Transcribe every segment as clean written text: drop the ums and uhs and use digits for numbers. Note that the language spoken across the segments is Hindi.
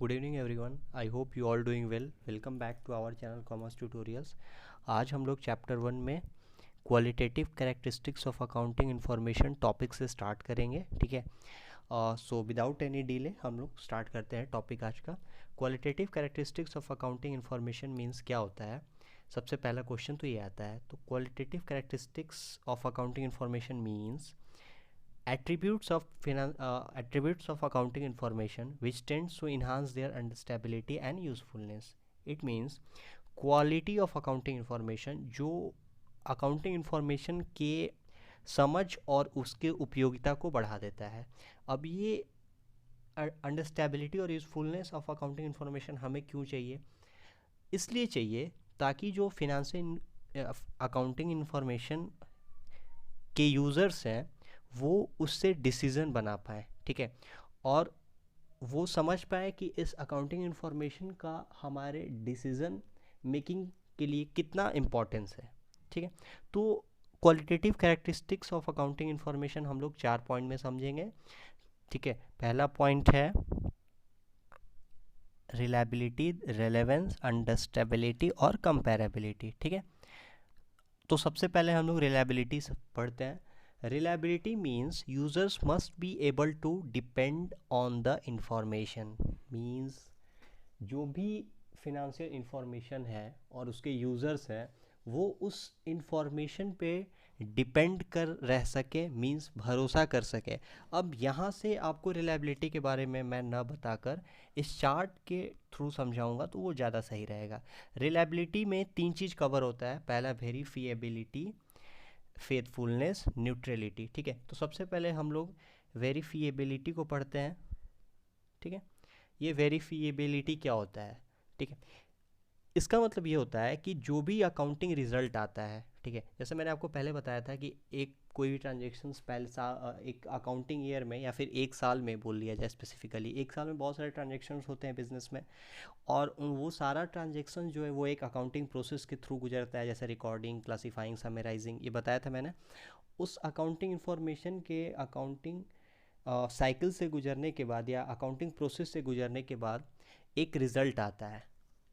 Good evening everyone. I hope you all doing well. Welcome back to our channel commerce tutorials. आज हम लोग चैप्टर 1 में qualitative characteristics of accounting information topic से स्टार्ट करेंगे। ठीक है, सो विदाउट एनी डिले हम लोग स्टार्ट करते हैं टॉपिक आज का। Qualitative characteristics of accounting information means क्या होता है। सबसे पहला क्वेश्चन तो ये आता है, तो qualitative characteristics of accounting information means attributes of accounting information which tends to enhance their understandability and usefulness. It means quality of accounting information जो accounting information के समझ और उसके उपयोगिता को बढ़ा देता है। अब ये अंडरस्टैबिलिटी और यूजफुलनेस ऑफ अकाउंटिंग इन्फॉर्मेशन हमें क्यों चाहिए? इसलिए चाहिए ताकि जो फिनेंशियल अकाउंटिंग इन्फॉर्मेशन के यूज़र्स हैं वो उससे डिसीज़न बना पाए। ठीक है, और वो समझ पाए कि इस अकाउंटिंग इन्फॉर्मेशन का हमारे डिसीज़न मेकिंग के लिए कितना इम्पोर्टेंस है। ठीक है, तो qualitative characteristics of accounting information हम लोग 4 पॉइंट में समझेंगे। ठीक है, पहला पॉइंट है रिलायबिलिटी, रेलेवेंस, अंडरस्टैबिलिटी और कंपैरेबिलिटी। ठीक है, तो सबसे पहले हम लोग रिलायबिलिटी पढ़ते हैं। Reliability means users must be able to depend on the information. Means जो भी फिनेंशियल इंफॉर्मेशन है और उसके यूज़र्स हैं वो उस इंफॉर्मेशन पे डिपेंड कर रह सके, मींस भरोसा कर सके। अब यहाँ से आपको रिलायबिलिटी के बारे में मैं न बताकर इस चार्ट के थ्रू समझाऊंगा तो वो ज़्यादा सही रहेगा। रिलायबिलिटी में 3 चीज़ कवर होता है। पहला वेरीफिएबिलिटी, फेथफुलनेस, न्यूट्रलिटी। ठीक है, तो सबसे पहले हम लोग वेरीफिएबिलिटी को पढ़ते हैं। ठीक है, ये वेरीफिएबिलिटी क्या होता है? ठीक है, इसका मतलब ये होता है कि जो भी अकाउंटिंग रिजल्ट आता है, ठीक है, जैसे मैंने आपको पहले बताया था कि एक कोई भी ट्रांजेक्शन्स पहले एक अकाउंटिंग ईयर में या फिर एक साल में बोल लिया जाए, स्पेसिफिकली एक साल में बहुत सारे ट्रांजेक्शन्स होते हैं बिजनेस में, और वो सारा ट्रांजेक्शन जो है वो एक अकाउंटिंग प्रोसेस के थ्रू गुजरता है, जैसे रिकॉर्डिंग, क्लासीफाइंग, समराइजिंग, ये बताया था मैंने। उस अकाउंटिंग इन्फॉर्मेशन के अकाउंटिंग साइकिल से गुजरने के बाद या अकाउंटिंग प्रोसेस से गुजरने के बाद एक रिज़ल्ट आता है।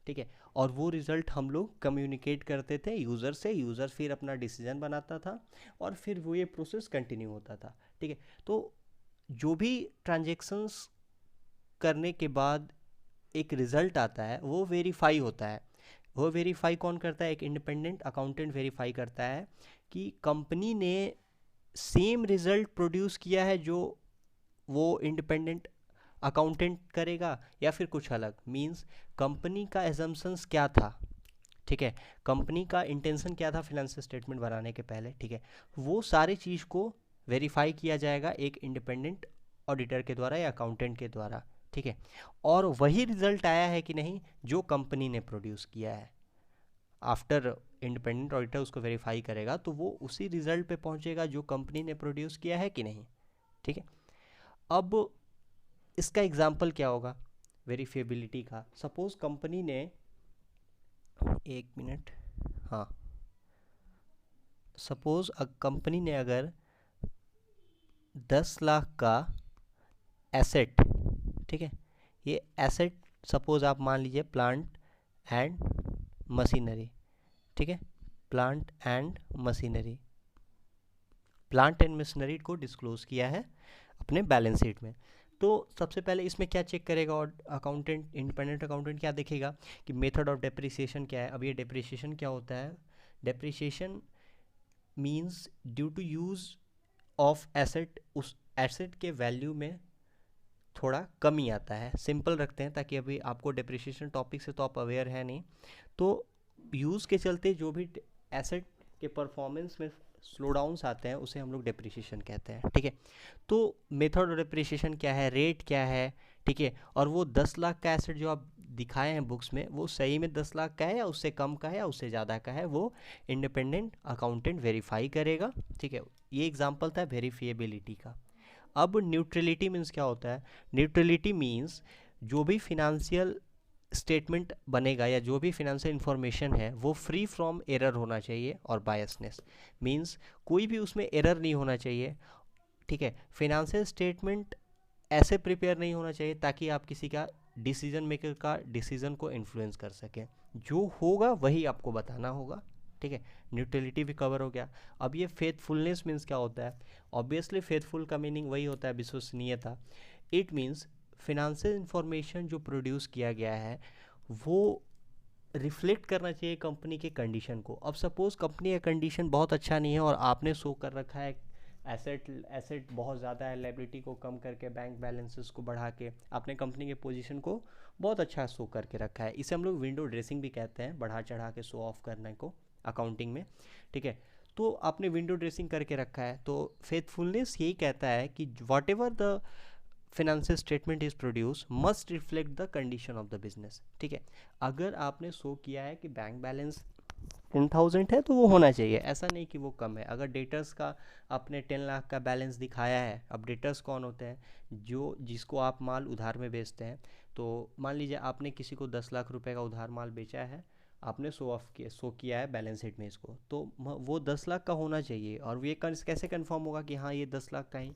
ठीक है, और वो रिज़ल्ट हम लोग कम्युनिकेट करते थे यूज़र से, यूज़र फिर अपना डिसीजन बनाता था और फिर वो ये प्रोसेस कंटिन्यू होता था। ठीक है, तो जो भी ट्रांजेक्शन्स करने के बाद एक रिज़ल्ट आता है वो वेरीफाई होता है। वो वेरीफाई कौन करता है? एक इंडिपेंडेंट अकाउंटेंट वेरीफाई करता है कि कंपनी ने सेम रिज़ल्ट प्रोड्यूस किया है जो वो इंडिपेंडेंट अकाउंटेंट करेगा या फिर कुछ अलग। मींस कंपनी का एजम्पशंस क्या था, ठीक है, कंपनी का इंटेंशन क्या था फाइनेंशियल स्टेटमेंट बनाने के पहले, ठीक है, वो सारी चीज़ को वेरीफाई किया जाएगा एक इंडिपेंडेंट ऑडिटर के द्वारा या अकाउंटेंट के द्वारा। ठीक है, और वही रिजल्ट आया है कि नहीं जो कंपनी ने प्रोड्यूस किया है। आफ्टर इंडिपेंडेंट ऑडिटर उसको वेरीफाई करेगा तो वो उसी रिजल्ट पे पहुंचेगा जो कंपनी ने प्रोड्यूस किया है कि नहीं। ठीक है, अब इसका एग्जाम्पल क्या होगा वेरीफिएबिलिटी का? सपोज कंपनी ने, एक मिनट, हाँ, सपोज कंपनी ने अगर 10 लाख का एसेट, ठीक है, ये एसेट सपोज आप मान लीजिए प्लांट एंड मशीनरी, ठीक है, प्लांट एंड मशीनरी को डिस्क्लोज किया है अपने बैलेंस शीट में। तो सबसे पहले इसमें क्या चेक करेगा और अकाउंटेंट, इंडिपेंडेंट अकाउंटेंट क्या देखेगा कि मेथड ऑफ डेप्रिसिएशन क्या है। अब ये डेप्रिसिएशन क्या होता है? Depreciation means due to use of asset, उस एसेट के वैल्यू में थोड़ा कमी आता है। सिंपल रखते हैं ताकि अभी आपको डेप्रिसिएशन टॉपिक से तो आप अवेयर है नहीं, तो यूज़ के चलते जो भी एसेट के परफॉर्मेंस में स्लो डाउन्स आते हैं उसे हम लोग डेप्रिसिएशन कहते हैं। ठीक है, तो मेथड ऑफ डेप्रिसिएशन क्या है, रेट क्या है, ठीक है, और वो 10 लाख का एसेट जो आप दिखाए हैं बुक्स में वो सही में 10 लाख का है या उससे कम का है या उससे ज़्यादा का है, वो इंडिपेंडेंट अकाउंटेंट वेरीफाई करेगा। ठीक है, ये एग्जाम्पल था वेरीफिएबिलिटी का। अब न्यूट्रलिटी मीन्स क्या होता है? न्यूट्रलिटी मीन्स जो भी फिनेंशियल स्टेटमेंट बनेगा या जो भी फिनेंशियल इन्फॉर्मेशन है वो फ्री फ्रॉम एरर होना चाहिए और बायसनेस, मींस कोई भी उसमें एरर नहीं होना चाहिए। ठीक है, फिनेंशियल स्टेटमेंट ऐसे प्रिपेयर नहीं होना चाहिए ताकि आप किसी का डिसीजन मेकर का डिसीजन को इन्फ्लुएंस कर सके। जो होगा वही आपको बताना होगा, ठीक है। न्यूट्रलिटी भी कवर हो गया। अब ये फेथफुलनेस मीन्स क्या होता है? ऑब्वियसली फेथफुल का मीनिंग वही होता है विश्वसनीयता। इट मीन्स फिनेंशियल इंफॉर्मेशन जो प्रोड्यूस किया गया है वो रिफ्लेक्ट करना चाहिए कंपनी के कंडीशन को। अब सपोज़ कंपनी का कंडीशन बहुत अच्छा नहीं है और आपने शो कर रखा है एसेट बहुत ज़्यादा है, लायबिलिटी को कम करके, बैंक बैलेंसेस को बढ़ा के आपने कंपनी के पोजीशन को बहुत अच्छा शो करके रखा है। इसे हम लोग विंडो ड्रेसिंग भी कहते हैं, बढ़ा चढ़ा के शो ऑफ करने को अकाउंटिंग में, ठीक है। तो आपने विंडो ड्रेसिंग करके रखा है। तो फेथफुलनेस यही कहता है कि what ever the financial statement is produce must reflect the condition of the business, ठीक है। अगर आपने शो किया है कि बैंक बैलेंस 10,000 है तो वो होना चाहिए, ऐसा नहीं कि वो कम है। अगर डेटर्स का आपने 10 लाख का बैलेंस दिखाया है, अब डेटर्स कौन होते हैं? जिसको आप माल उधार में बेचते हैं। तो मान लीजिए आपने किसी को 10 लाख रुपए का उधार माल बेचा है, आपने शो किया है बैलेंस शीट में इसको, तो वो 10 लाख का होना चाहिए। और ये कैसे कंफर्म होगा कि हाँ ये 10 लाख का ही?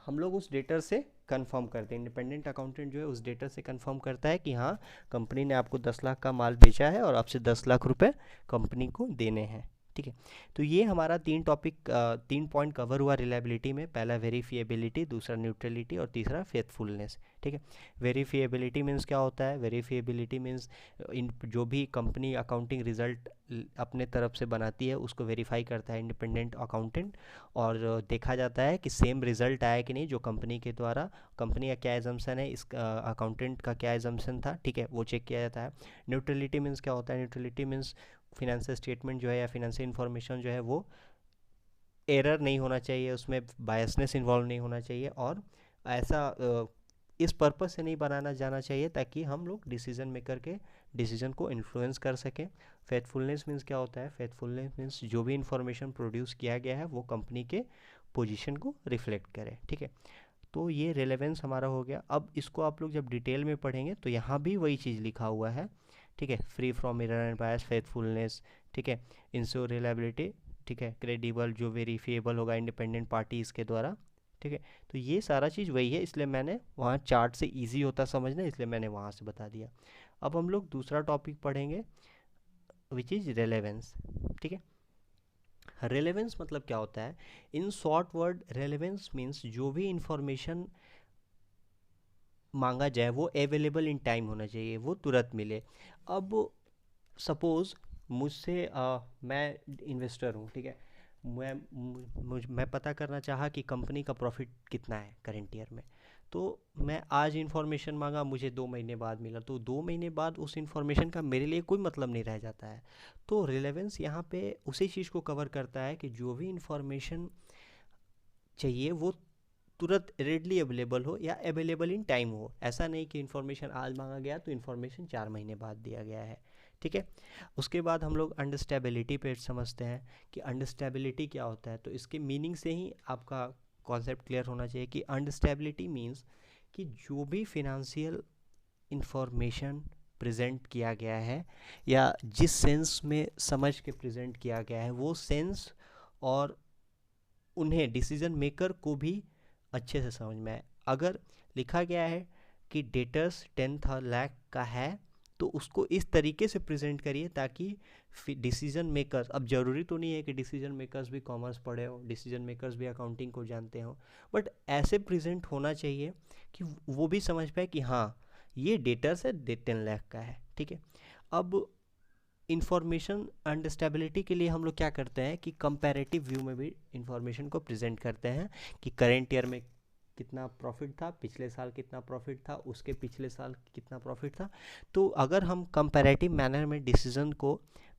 हम लोग उस डेटर से कंफर्म करते हैं, इंडिपेंडेंट अकाउंटेंट जो है उस डेटर से कंफर्म करता है कि हाँ कंपनी ने आपको 10 लाख का माल बेचा है और आपसे 10 लाख रुपए कंपनी को देने हैं, ठीक है। तो ये हमारा 3 पॉइंट कवर हुआ रिलायबिलिटी में। पहला वेरीफिएबिलिटी, दूसरा न्यूट्रलिटी और तीसरा फेथफुलनेस, ठीक है। वेरीफिएबिलिटी मीन्स क्या होता है? वेरीफिएबिलिटी मीन्स जो भी कंपनी अकाउंटिंग रिजल्ट अपने तरफ से बनाती है उसको वेरीफाई करता है इंडिपेंडेंट अकाउंटेंट, और देखा जाता है कि सेम रिजल्ट आया कि नहीं जो कंपनी के द्वारा, कंपनी का क्या एजम्पशन है, इस अकाउंटेंट का क्या एजम्पशन था, ठीक है, वो चेक किया जाता है। न्यूट्रलिटी मीन्स क्या होता है? न्यूट्रलिटी मीन्स फिनेंशियल स्टेटमेंट जो है या फिनेंशियल इन्फॉर्मेशन जो है वो एरर नहीं होना चाहिए, उसमें बायसनेस इन्वॉल्व नहीं होना चाहिए, और ऐसा इस पर्पस से नहीं बनाना जाना चाहिए ताकि हम लोग डिसीजन मेकर के डिसीजन को इन्फ्लुएंस कर सकें। फेथफुलनेस मीन्स क्या होता है? फेथफुलनेस मीन्स जो भी इन्फॉर्मेशन प्रोड्यूस किया गया है वो कंपनी के पोजीशन को रिफ्लेक्ट करे, ठीक है। तो ये रेलेवेंस हमारा हो गया। अब इसको आप लोग जब डिटेल में पढ़ेंगे तो यहाँ भी वही चीज़ लिखा हुआ है, ठीक है। Free from error and bias, faithfulness, ठीक है, इंश्योर रिलायबिलिटी, ठीक है, क्रेडिबल जो वेरीफिएबल होगा इंडिपेंडेंट पार्टी इसके द्वारा, ठीक है। तो ये सारा चीज़ वही है, इसलिए मैंने वहाँ चार्ट से इजी होता समझना, इसलिए मैंने वहाँ से बता दिया। अब हम लोग दूसरा टॉपिक पढ़ेंगे विच इज़ रेलेवेंस, ठीक है। रेलेवेंस मतलब क्या होता है? In short word relevance means जो भी इंफॉर्मेशन मांगा जाए वो अवेलेबल इन टाइम होना चाहिए, वो तुरंत मिले। अब सपोज़ मुझसे मैं इन्वेस्टर हूँ, ठीक है। मैं पता करना चाहा कि कंपनी का प्रॉफिट कितना है करेंट ईयर में। तो मैं आज इन्फॉर्मेशन मांगा, मुझे 2 महीने बाद मिला, तो 2 महीने बाद उस इन्फॉर्मेशन का मेरे लिए कोई मतलब नहीं रह जाता है। तो रिलेवेंस यहाँ पे उसी चीज़ को कवर करता है कि जो भी इन्फॉर्मेशन चाहिए वो तुरंत रेडली अवेलेबल हो या अवेलेबल इन टाइम हो। ऐसा नहीं कि इन्फॉर्मेशन आज मांगा गया तो इन्फॉर्मेशन 4 महीने बाद दिया गया है, ठीक है। उसके बाद हम लोग अंडरस्टेबिलिटी पे समझते हैं कि अंडरस्टेबिलिटी क्या होता है। तो इसके मीनिंग से ही आपका कॉन्सेप्ट क्लियर होना चाहिए कि अंडरस्टेबिलिटी मीन्स कि जो भी फिनेंशियल इंफॉर्मेशन प्रेजेंट किया गया है या जिस सेंस में समझ के प्रेजेंट किया गया है वो सेंस और उन्हें डिसीजन मेकर को भी अच्छे से समझ में आए। अगर लिखा गया है कि डेटर्स 10 लाख का है तो उसको इस तरीके से प्रेजेंट करिए ताकि डिसीजन मेकर्स, अब ज़रूरी तो नहीं है कि डिसीजन मेकर्स भी कॉमर्स पढ़े हो, डिसीजन मेकर्स भी अकाउंटिंग को जानते हो, बट ऐसे प्रेजेंट होना चाहिए कि वो भी समझ पाए कि हाँ ये डेटर्स है 10 लाख का है, ठीक है। अब इंफॉर्मेशन अंडरस्टेबिलिटी के लिए हम लोग क्या करते हैं कि कंपैरेटिव व्यू में भी इंफॉर्मेशन को प्रेजेंट करते हैं कि करेंट ईयर में कितना प्रॉफिट था, पिछले साल कितना प्रॉफिट था, उसके पिछले साल कितना प्रॉफिट था। तो अगर हम कंपैरेटिव मैनर में डिसीजन को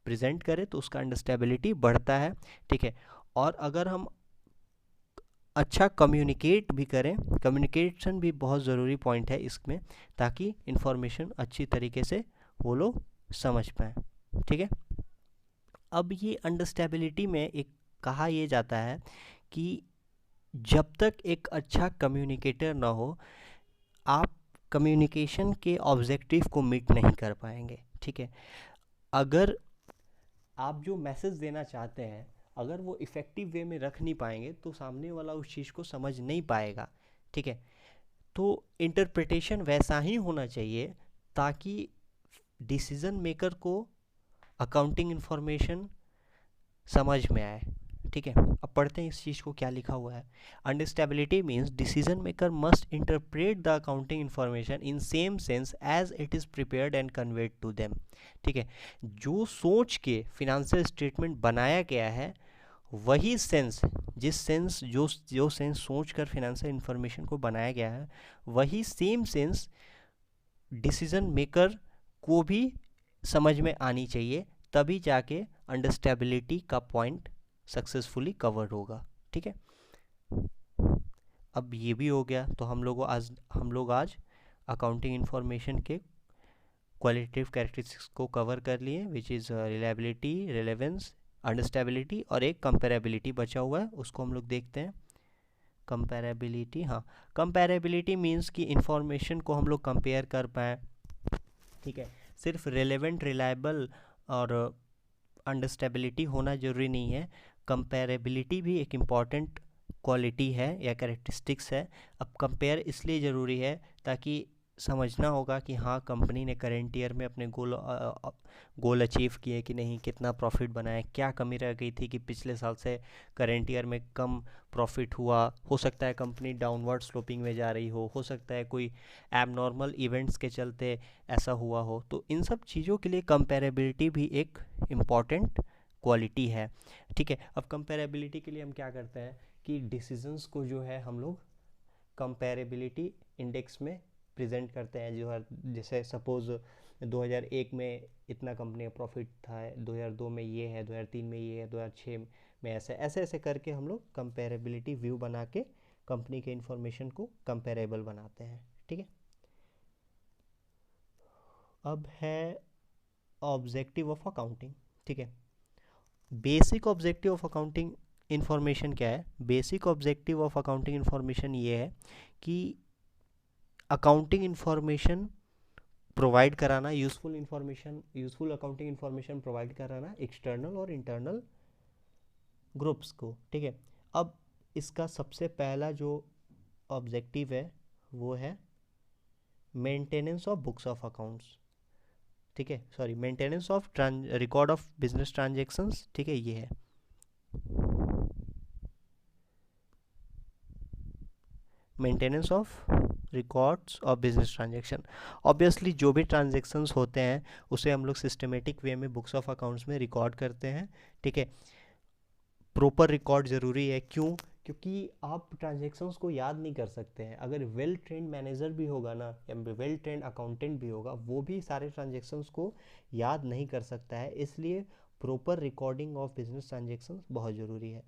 प्रेजेंट करें तो उसका अंडरस्टेबिलिटी बढ़ता है, ठीक है। और अगर हम अच्छा कम्युनिकेट भी करें, कम्युनिकेशन भी बहुत ज़रूरी पॉइंट है इसमें, ताकि इन्फॉर्मेशन अच्छी तरीके से वो लोग समझ पाएँ, ठीक है। अब ये अंडरस्टेबिलिटी में एक कहा ये जाता है कि जब तक एक अच्छा कम्युनिकेटर ना हो आप कम्युनिकेशन के ऑब्जेक्टिव को मीट नहीं कर पाएंगे, ठीक है। अगर आप जो मैसेज देना चाहते हैं अगर वो इफ़ेक्टिव वे में रख नहीं पाएंगे तो सामने वाला उस चीज़ को समझ नहीं पाएगा, ठीक है। तो इंटरप्रिटेशन वैसा ही होना चाहिए ताकि डिसीजन मेकर को अकाउंटिंग इंफॉर्मेशन समझ में आए। ठीक है, अब पढ़ते हैं इस चीज़ को क्या लिखा हुआ है। Understandability means decision maker must interpret the accounting information in same sense as it is prepared and conveyed to them. ठीक है, जो सोच के फिनेंशियल स्टेटमेंट बनाया गया है वही सेंस, जिस सेंस जो सेंस सोच कर फिनेंशियल इंफॉर्मेशन को बनाया गया है वही सेम सेंस डिसीजन मेकर को भी समझ में आनी चाहिए, तभी जाके अंडरस्टेबिलिटी का पॉइंट सक्सेसफुली कवर होगा। ठीक है, अब ये भी हो गया। तो हम लोग आज अकाउंटिंग इंफॉर्मेशन के क्वालिटेटिव कैरेक्टरिस्टिक्स को कवर कर लिए, विच इज़ रिलायबिलिटी, रेलेवेंस, अंडरस्टेबिलिटी और एक कंपेरेबिलिटी बचा हुआ है, उसको हम लोग देखते हैं। कंपेरेबिलिटी, हाँ, कंपेरेबिलिटी मीन्स कि इंफॉर्मेशन को हम लोग कंपेयर कर पाएँ। ठीक है, सिर्फ रेलेवेंट, रिलायबल और अंडरस्टेबिलिटी होना ज़रूरी नहीं है, कंपेरेबिलिटी भी एक इम्पॉर्टेंट क्वालिटी है या कैरेक्टरिस्टिक्स है। अब कंपेयर इसलिए ज़रूरी है ताकि समझना होगा कि हाँ कंपनी ने करेंट ईयर में अपने गोल अचीव किए कि नहीं, कितना प्रॉफिट बनाया, क्या कमी रह गई थी कि पिछले साल से करेंट ईयर में कम प्रॉफिट हुआ। हो सकता है कंपनी डाउनवर्ड स्लोपिंग में जा रही हो सकता है कोई एबनॉर्मल इवेंट्स के चलते ऐसा हुआ हो। तो इन सब चीज़ों के लिए कंपेरेबिलिटी भी एक इम्पॉर्टेंट क्वालिटी है। ठीक है, अब कंपेरेबिलिटी के लिए हम क्या करते हैं कि डिसीजंस को जो है हम लोग कंपेरेबिलिटी इंडेक्स में प्रेजेंट करते हैं। जो हर, जैसे सपोज़ 2001 में इतना कंपनी का प्रॉफिट था, 2002 में ये है, 2003 में ये है, 2006 में ऐसे ऐसे ऐसे करके हम लोग कंपेरेबिलिटी व्यू बना के कंपनी के इंफॉर्मेशन को कंपेरेबल बनाते हैं। ठीक है, अब है ऑब्जेक्टिव ऑफ अकाउंटिंग। ठीक है, basic objective of accounting information क्या है? Basic objective of accounting information ये है कि अकाउंटिंग इंफॉर्मेशन प्रोवाइड कराना, यूजफुल अकाउंटिंग इंफॉर्मेशन प्रोवाइड कराना एक्सटर्नल और इंटरनल ग्रुप्स को। ठीक है, अब इसका सबसे पहला जो ऑब्जेक्टिव है वो है maintenance of books of accounts. ठीक है, sorry, maintenance of record of business transactions. ठीक है, ये है maintenance of records of business transaction. Obviously जो भी ट्रांजेक्शन्स होते हैं उसे हम लोग सिस्टमेटिक वे में बुक्स ऑफ अकाउंट्स में रिकॉर्ड करते हैं। ठीक है, प्रॉपर रिकॉर्ड ज़रूरी है। क्यों? क्योंकि आप ट्रांजेक्शन्स को याद नहीं कर सकते हैं। अगर वेल ट्रेंड मैनेजर भी होगा ना या वेल ट्रेंड अकाउंटेंट भी होगा, वो भी सारे ट्रांजेक्शन्स को याद नहीं कर सकता है। इसलिए proper recording of business transactions बहुत ज़रूरी है।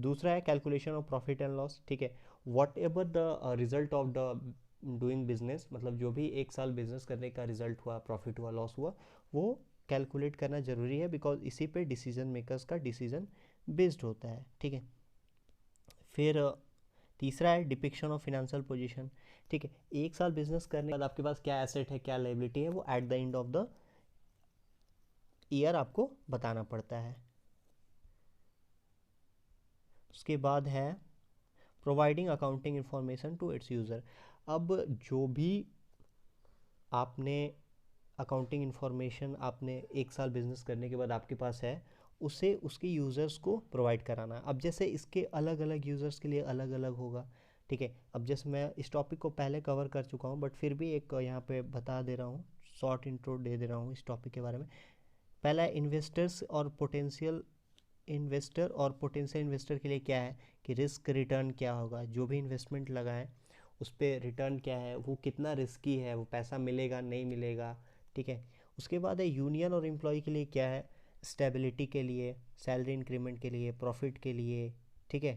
दूसरा है calculation of profit and loss. ठीक है, what ever the result of the doing business, मतलब जो भी एक साल बिजनेस करने का रिजल्ट हुआ, प्रॉफिट हुआ, लॉस हुआ, वो कैलकुलेट करना ज़रूरी है, बिकॉज इसी पे डिसीजन मेकर्स का डिसीजन बेस्ड होता है। ठीक है, फिर तीसरा है डिपिक्शन ऑफ फिनेंशियल पोजीशन। ठीक है, एक साल बिजनेस करने के बाद आपके पास क्या एसेट है, क्या लायबिलिटी है, वो at the end of the year आपको बताना पड़ता है। उसके बाद है providing accounting information to its user. अब जो भी आपने अकाउंटिंग इंफॉर्मेशन आपने एक साल बिजनेस करने के बाद आपके पास है, उसे उसके यूज़र्स को प्रोवाइड कराना। अब जैसे इसके अलग अलग यूज़र्स के लिए अलग अलग होगा। ठीक है, अब जैसे मैं इस टॉपिक को पहले कवर कर चुका हूँ, बट फिर भी एक यहाँ पे बता दे रहा हूँ, शॉर्ट इंट्रो दे दे रहा हूँ इस टॉपिक के बारे में। पहला इन्वेस्टर और पोटेंशियल इन्वेस्टर के लिए क्या है कि रिस्क रिटर्न क्या होगा, जो भी इन्वेस्टमेंट लगाएं उस पर रिटर्न क्या है, वो कितना रिस्की है, वो पैसा मिलेगा नहीं मिलेगा। ठीक है, उसके बाद है यूनियन और एम्प्लॉय के लिए क्या है, स्टेबिलिटी के लिए, सैलरी इंक्रीमेंट के लिए, प्रॉफिट के लिए, ठीक है,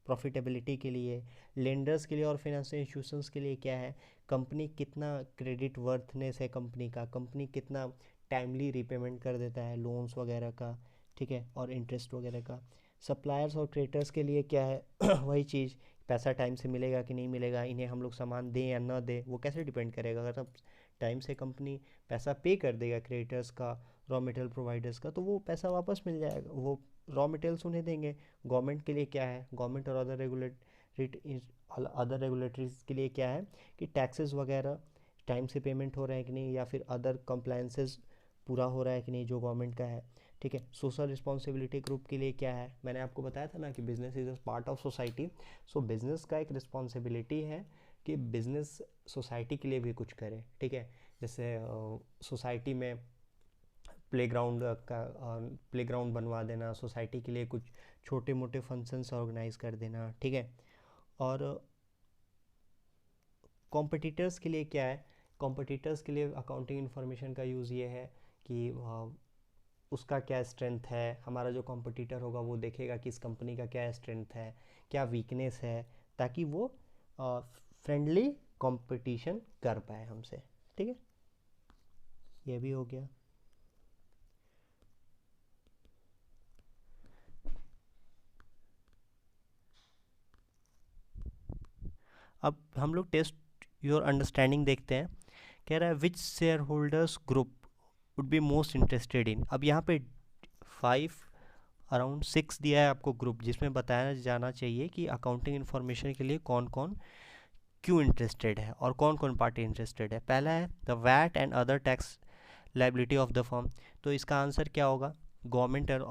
प्रॉफिटेबिलिटी के लिए, लेंडर्स के लिए और फाइनेंशियल इंस्टीट्यूशंस के लिए क्या है, कंपनी कितना क्रेडिट वर्थनेस है कंपनी का, कंपनी कितना टाइमली रिपेमेंट कर देता है लोन्स वगैरह का, ठीक है, और इंटरेस्ट वगैरह का। सप्लायर्स और क्रेडिटर्स के लिए क्या है वही चीज़, पैसा टाइम से मिलेगा कि नहीं मिलेगा, इन्हें हम लोग सामान दें या ना दें, वो कैसे डिपेंड करेगा। अगर तब टाइम से कंपनी पैसा पे कर देगा क्रेडिटर्स का, रॉ मटेरियल प्रोवाइडर्स का, तो वो पैसा वापस मिल जाएगा, वो रॉ मटेरियल्स उन्हें देंगे। गवर्नमेंट के लिए क्या है, गवर्नमेंट और अदर अदर रेगुलेटरीज के लिए क्या है कि टैक्सेस वगैरह टाइम से पेमेंट हो रहे हैं कि नहीं, या फिर अदर कंप्लायंसेस पूरा हो रहा है कि नहीं जो गवर्नमेंट का है। ठीक है, सोशल रिस्पॉन्सिबिलिटी ग्रुप के लिए क्या है, मैंने आपको बताया था ना कि business is a part of society. So business का एक रिस्पॉन्सिबिलिटी है कि बिजनेस सोसाइटी के लिए भी कुछ करे। ठीक है, जैसे सोसाइटी में प्लेग्राउंड बनवा देना, सोसाइटी के लिए कुछ छोटे मोटे फंक्शंस ऑर्गेनाइज कर देना। ठीक है, और कॉम्पिटिटर्स के लिए क्या है, कॉम्पिटिटर्स के लिए अकाउंटिंग इन्फॉर्मेशन का यूज़ ये है कि उसका क्या स्ट्रेंथ है, हमारा जो कॉम्पिटिटर होगा वो देखेगा कि इस कंपनी का क्या स्ट्रेंथ है, क्या वीकनेस है, ताकि वो फ्रेंडली कंपटीशन कर पाए हमसे। ठीक है, ये भी हो गया। अब हम लोग टेस्ट योर अंडरस्टैंडिंग देखते हैं। कह रहा है which shareholders group would be most interested in. अब यहाँ पे 5 अराउंड 6 दिया है आपको ग्रुप, जिसमें बताया जाना चाहिए कि अकाउंटिंग इन्फॉर्मेशन के लिए कौन कौन क्यों इंटरेस्टेड है और कौन कौन पार्टी इंटरेस्टेड है। पहला है the VAT and other tax liability of the firm. तो इसका आंसर क्या होगा, गवर्नमेंट और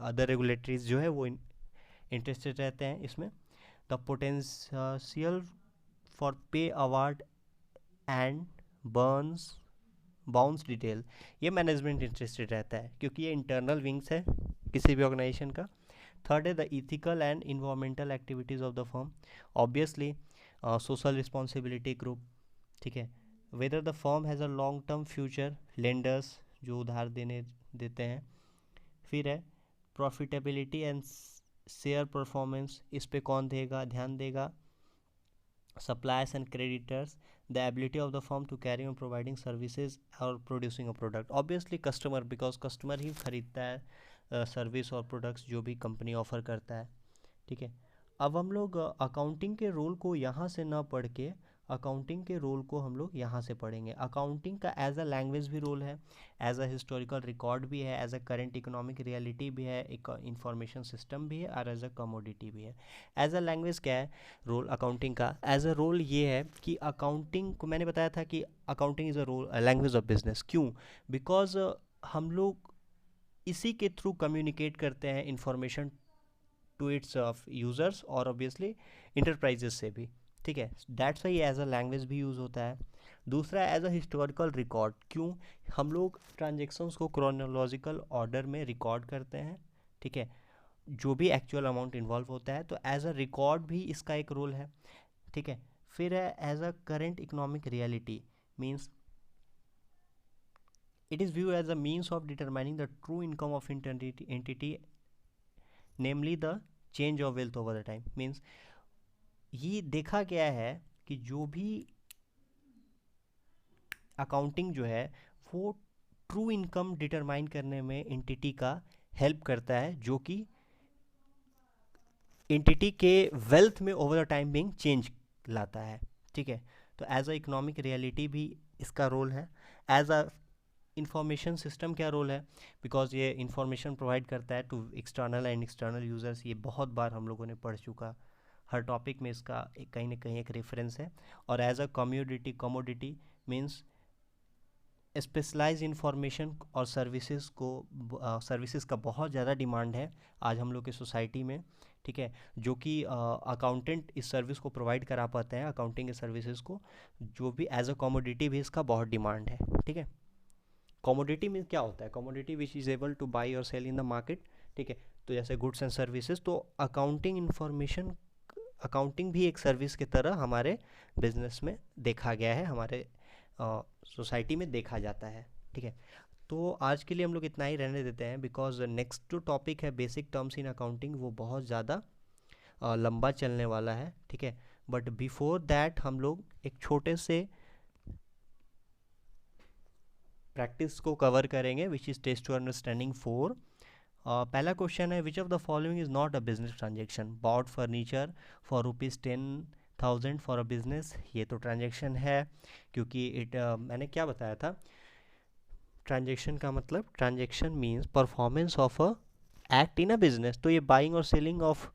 अदर रेगुलेटरीज जो है वो इंटरेस्टेड रहते हैं इसमें। द पोटेंशियल फॉर पे award and Burns bounce detail, ये मैनेजमेंट इंटरेस्टेड रहता है क्योंकि ये इंटरनल विंग्स है किसी भी ऑर्गेनाइजेशन का। थर्ड है the ethical and environmental activities of the firm, obviously social responsibility group. ठीक है, whether the firm has a long term future, lenders जो उधार देते हैं। फिर है प्रॉफिटेबिलिटी एंड शेयर परफॉर्मेंस, इस पे कौन देगा ध्यान देगा। suppliers and creditors, the ability of the firm to carry on providing services or producing a product, obviously customer, because customer ही खरीदता है सर्विस और प्रोडक्ट्स जो भी कंपनी ऑफर करता है। ठीक है, अब हम लोग अकाउंटिंग के रोल को यहाँ से ना पढ़ के अकाउंटिंग के रोल को हम लोग यहाँ से पढ़ेंगे। अकाउंटिंग का एज अ लैंग्वेज भी रोल है, एज अ हिस्टोरिकल रिकॉर्ड भी है, as a current economic reality भी है, एक इंफॉर्मेशन सिस्टम भी है, और एज अ कमोडिटी भी है। एज अ लैंग्वेज क्या है रोल अकाउंटिंग का, एज अ रोल ये है कि अकाउंटिंग को मैंने बताया था कि accounting is a role language of business. क्यों, बिकॉज हम लोग इसी के थ्रू कम्युनिकेट करते हैं इंफॉर्मेशन टू इट्स यूज़र्स और ऑब्वियसली इंटरप्राइजेस से भी। ठीक है, that's why as a language भी यूज़ होता है। दूसरा एज अ हिस्टोरिकल रिकॉर्ड, क्यों, हम लोग ट्रांजेक्शन्स को क्रोनोलॉजिकल ऑर्डर में रिकॉर्ड करते हैं। ठीक है, जो भी एक्चुअल अमाउंट इन्वॉल्व होता है, तो एज अ रिकॉर्ड भी इसका एक रोल है। ठीक है, फिर है as a current economic reality, means it is viewed as a means of determining the true income of entity, namely the change of wealth over the time। means ये देखा गया है कि जो भी अकाउंटिंग जो है वो ट्रू इनकम डिटरमाइन करने में एंटिटी का हेल्प करता है, जो कि एंटिटी के वेल्थ में over the time being change लाता है। ठीक है, तो एज अ इकोनॉमिक रियलिटी भी इसका रोल है। एज अ इंफॉर्मेशन सिस्टम क्या रोल है, बिकॉज ये इंफॉर्मेशन प्रोवाइड करता है to external and external users. ये बहुत बार हम लोगों ने पढ़ चुका, हर टॉपिक में इसका कहीं ना कहीं एक रेफरेंस है। और as a commodity means specialise information और सर्विसेज का बहुत ज़्यादा डिमांड है आज हम लोग की सोसाइटी में। ठीक है, जो कि अकाउंटेंट इस सर्विस को प्रोवाइड करा पाते हैं, अकाउंटिंग के सर्विसेज को, जो भी एज अ कमोडिटी भी इसका बहुत डिमांड है। ठीक है, कमोडिटी में क्या होता है, commodity which is able two by और सेल इन द मार्केट। ठीक है, तो जैसे गुड्स एंड सर्विसेज, तो अकाउंटिंग इंफॉर्मेशन, अकाउंटिंग भी एक सर्विस की तरह हमारे बिजनेस में देखा गया है, हमारे सोसाइटी में देखा जाता है। ठीक है, तो आज के लिए हम लोग इतना ही रहने देते हैं, बिकॉज नेक्स्ट जो टॉपिक है बेसिक टर्म्स इन अकाउंटिंग, वो बहुत ज़्यादा लंबा चलने वाला है। ठीक है, बट बिफोर दैट हम लोग एक छोटे से प्रैक्टिस को कवर करेंगे, which is test to understanding 4। पहला क्वेश्चन है which of the following is not a business transaction, bought furniture for ₹10,000 for a business. ये तो ट्रांजेक्शन है, क्योंकि मैंने क्या बताया था, ट्रांजेक्शन का मतलब, transaction means performance of a act in a business. तो ये बाइंग और सेलिंग ऑफ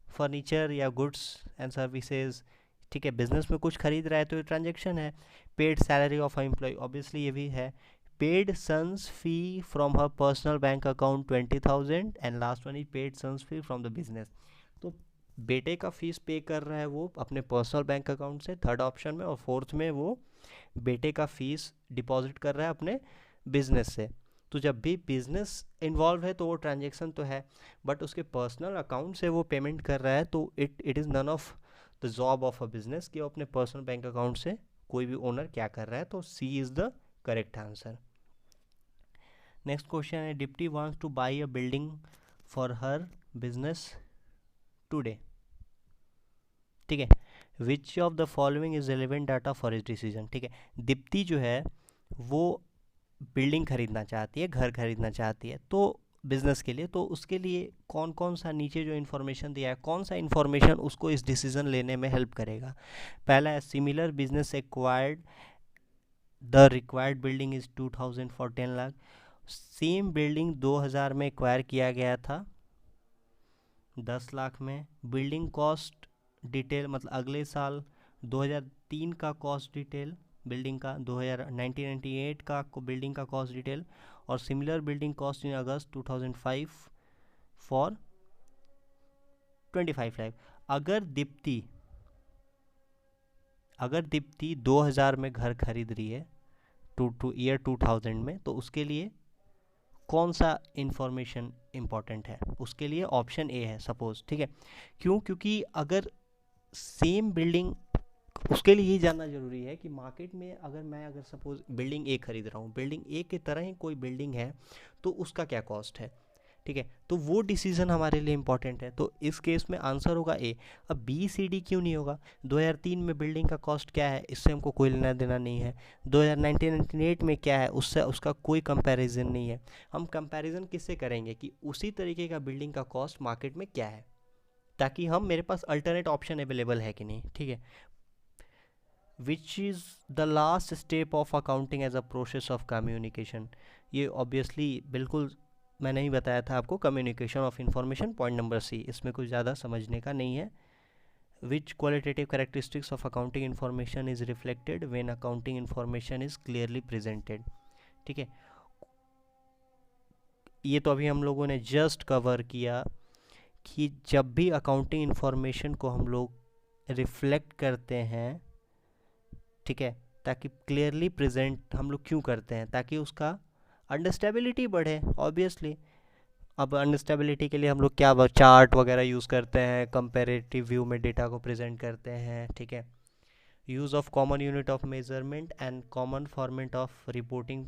फर्नीचर या गुड्स एंड सर्विसेज, ठीक है, बिजनेस में कुछ खरीद रहा है तो ये ट्रांजेक्शन है। Paid salary of employ, obviously ये भी है। Paid son's fee from her personal bank account 20,000 and last one is paid son's fee from the business. तो बेटे का फीस पे कर रहा है वो अपने पर्सनल बैंक अकाउंट से, थर्ड ऑप्शन में, और फोर्थ में वो बेटे का फीस डिपॉजिट कर रहा है अपने बिजनेस से। तो जब भी बिजनेस इन्वॉल्व है तो वो ट्रांजेक्शन तो है, बट उसके पर्सनल अकाउंट से वो पेमेंट कर रहा है तो it is none of the job of a business कि वो अपने पर्सनल बैंक अकाउंट से कोई भी ओनर क्या कर रहा है। तो C is the correct answer. Next question है, Dipti wants to buy a building for her business today, ठीक है, which of the following is relevant data for his decision, ठीक है। दीप्ति जो है वो बिल्डिंग खरीदना चाहती है, घर खरीदना चाहती है तो बिजनेस के लिए, तो उसके लिए कौन कौन सा नीचे जो इन्फॉर्मेशन दिया है, कौन सा इन्फॉर्मेशन उसको इस डिसीजन लेने में हेल्प करेगा। पहला है similar business acquired, the required building is 2000 for 10 lakh. Same building 2000 में एक्वायर किया गया था 10 लाख में। बिल्डिंग कॉस्ट डिटेल, मतलब अगले साल 2003 का कॉस्ट डिटेल बिल्डिंग का, 1998 का बिल्डिंग का कॉस्ट डिटेल, और similar building cost in August 2005 for 25 lakh. अगर दीप्ति 2000 में घर खरीद रही है टू ईयर 2000 में, तो उसके लिए कौन सा इंफॉर्मेशन इंपॉर्टेंट है, उसके लिए ऑप्शन ए है सपोज, ठीक है। क्यों? क्योंकि अगर सेम बिल्डिंग, उसके लिए ये जानना जरूरी है कि मार्केट में अगर सपोज बिल्डिंग ए खरीद रहा हूँ, बिल्डिंग ए की तरह ही कोई बिल्डिंग है तो उसका क्या कॉस्ट है, ठीक है। तो वो डिसीजन हमारे लिए इंपॉर्टेंट है, तो इस केस में आंसर होगा ए। अब बी सी डी क्यों नहीं होगा? 2003 में बिल्डिंग का कॉस्ट क्या है, इससे हमको कोई लेना देना नहीं है। 1998 में क्या है, उससे उसका कोई कंपैरिजन नहीं है। हम कंपैरिजन किससे करेंगे कि उसी तरीके का बिल्डिंग का कॉस्ट मार्केट में क्या है, ताकि हम, मेरे पास अल्टरनेट ऑप्शन अवेलेबल है कि नहीं, ठीक है। Which is the last step of accounting as a process of communication, ये ऑब्वियसली बिल्कुल मैंने ही बताया था आपको, communication of information, point number C, इसमें कुछ ज़्यादा समझने का नहीं है। Which qualitative characteristics of accounting information is reflected when accounting information is clearly presented, ठीक है। ये तो अभी हम लोगों ने जस्ट कवर किया कि जब भी अकाउंटिंग इंफॉर्मेशन को हम लोग रिफ्लेक्ट करते हैं, ठीक है, ताकि क्लियरली प्रेजेंट हम लोग क्यों करते हैं, ताकि उसका अंडरस्टेबिलिटी बढ़े ऑब्वियसली। अब अंडरस्टेबिलिटी के लिए हम लोग क्या चार्ट वगैरह यूज़ करते हैं, कंपेरेटिव व्यू में डेटा को प्रेजेंट करते हैं, ठीक है। Use of common unit of measurement and common format of reporting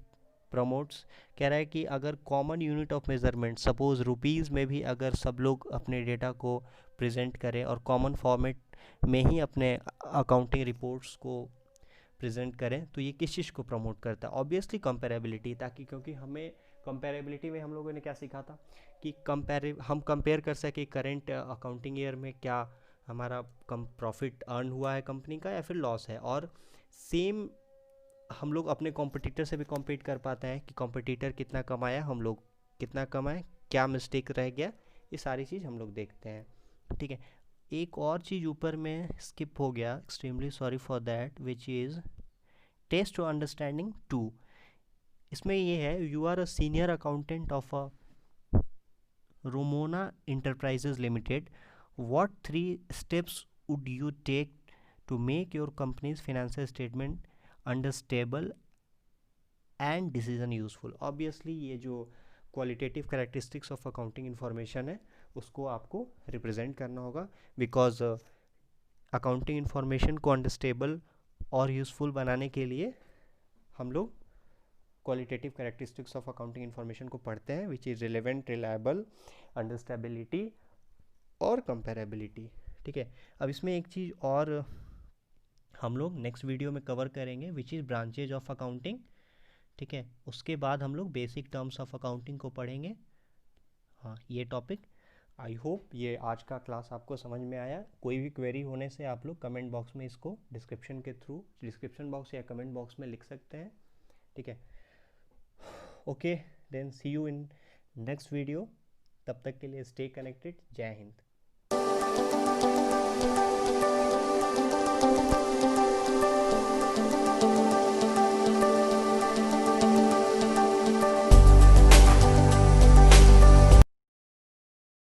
promotes, कह रहा है कि अगर common unit of measurement suppose rupees में भी अगर सब लोग अपने डेटा को प्रेजेंट करें और कॉमन फॉर्मेट में ही अपने अकाउंटिंग रिपोर्ट्स को प्रेजेंट करें, तो ये किस चीज़ को प्रमोट करता है? ऑब्वियसली कंपेरेबिलिटी, ताकि क्योंकि हमें कंपेरेबिलिटी में हम लोगों ने क्या सीखा था कि हम कंपेयर कर सके करेंट अकाउंटिंग ईयर में क्या हमारा कम प्रॉफिट अर्न हुआ है कंपनी का या फिर लॉस है, और सेम हम लोग अपने कॉम्पिटिटर से भी कॉम्पीट कर पाते हैं कि कॉम्पिटिटर कितना कमाया, हम लोग कितना कमाए, क्या मिस्टेक रह गया, ये सारी चीज़ हम लोग देखते हैं, ठीक है। एक और चीज़ ऊपर में स्किप हो गया, extremely sorry for that, which is test to understanding 2। इसमें ये है, you are a senior accountant of a Romona Enterprises Limited, what 3 steps would you take to make your company's financial statement understandable and decision useful. Obviously ये जो qualitative characteristics of accounting information है उसको आपको रिप्रेजेंट करना होगा, बिकॉज अकाउंटिंग इन्फॉर्मेशन को अंडरस्टेबल और यूज़फुल बनाने के लिए हम लोग qualitative characteristics of accounting information को पढ़ते हैं, विच इज़ रिलेवेंट, रिलायबल, अंडरस्टेबिलिटी और कंपेरेबिलिटी, ठीक है। अब इसमें एक चीज़ और हम लोग नेक्स्ट वीडियो में कवर करेंगे, which is branches of accounting, ठीक है। उसके बाद हम लोग बेसिक टर्म्स ऑफ अकाउंटिंग को पढ़ेंगे। हाँ, ये टॉपिक, आई होप ये आज का क्लास आपको समझ में आया। कोई भी क्वेरी होने से आप लोग कमेंट बॉक्स में इसको डिस्क्रिप्शन बॉक्स या कमेंट बॉक्स में लिख सकते हैं, ठीक है। Okay, then see you in next video, तब तक के लिए स्टे कनेक्टेड, जय हिंद।